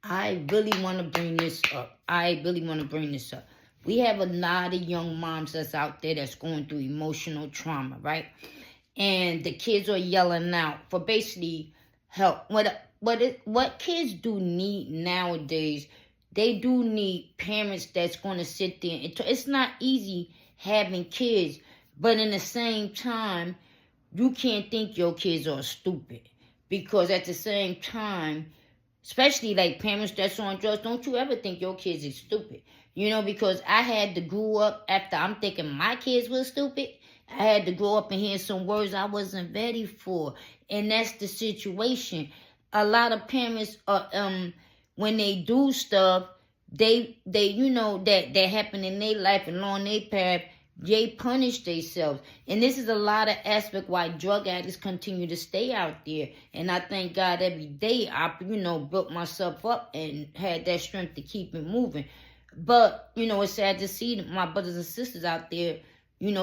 I really want to bring this up. We have a lot of young moms that's out there that's going through emotional trauma, right? And the kids are yelling out for basically help. What kids do need nowadays, they do need parents that's going to sit there. It's not easy having kids, but in the same time, you can't think your kids are stupid, because at the same time, especially like parents that's on drugs, don't you ever think your kids is stupid. Because I had to grow up after I'm thinking my kids were stupid. I had to grow up and hear some words I wasn't ready for. And that's the situation. A lot of parents are when they do stuff, they that happen in their life and on their path, they punish themselves. And this is a lot of aspect why drug addicts continue to stay out there. And I thank God every day I built myself up and had that strength to keep it moving. But it's sad to see my brothers and sisters out there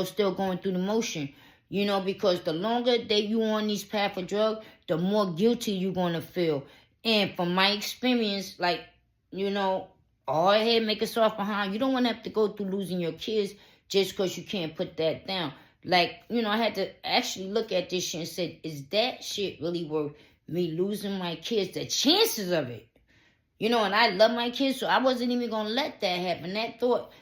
still going through the motion, because the longer that you on these path of drug, the more guilty you're going to feel. And from my experience, all ahead, make us off behind. You don't want to have to go through losing your kids just because you can't put that down. I had to actually look at this shit and say, is that shit really worth me losing my kids? The chances of it. And I love my kids, so I wasn't even going to let that happen. That thought,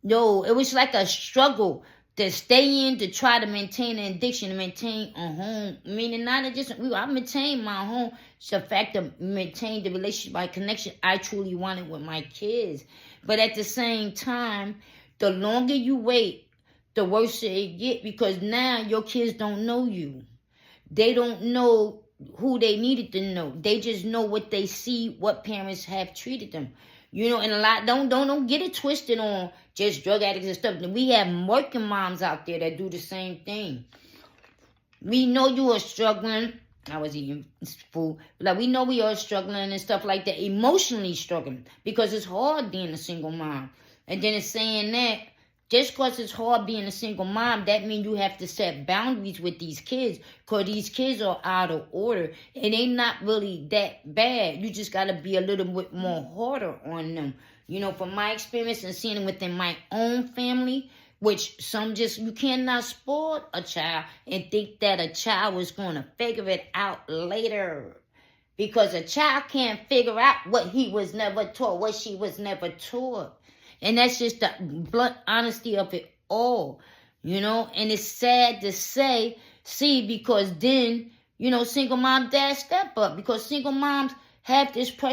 it was like a struggle to stay in, to try to maintain an addiction, to maintain a home. Meaning not just, I maintained my home. It's the fact to maintain the relationship, my connection I truly wanted with my kids. But at the same time, the longer you wait, the worse it get, because now your kids don't know you. They don't know who they needed to know. They just know what they see, what parents have treated them. And a lot, don't get it twisted on just drug addicts and stuff. We have working moms out there that do the same thing. We know you are struggling. I was eating food. We know we are struggling and stuff like that. Emotionally struggling. Because it's hard being a single mom. And then it's saying that just because it's hard being a single mom, that means you have to set boundaries with these kids, because these kids are out of order and they not really that bad. You just got to be a little bit more harder on them. From my experience and seeing it within my own family, which you cannot spoil a child and think that a child is going to figure it out later. Because a child can't figure out what he was never taught, what she was never taught. And that's just the blunt honesty of it all, And it's sad to see, because then, single mom dads step up. Because single moms have this pressure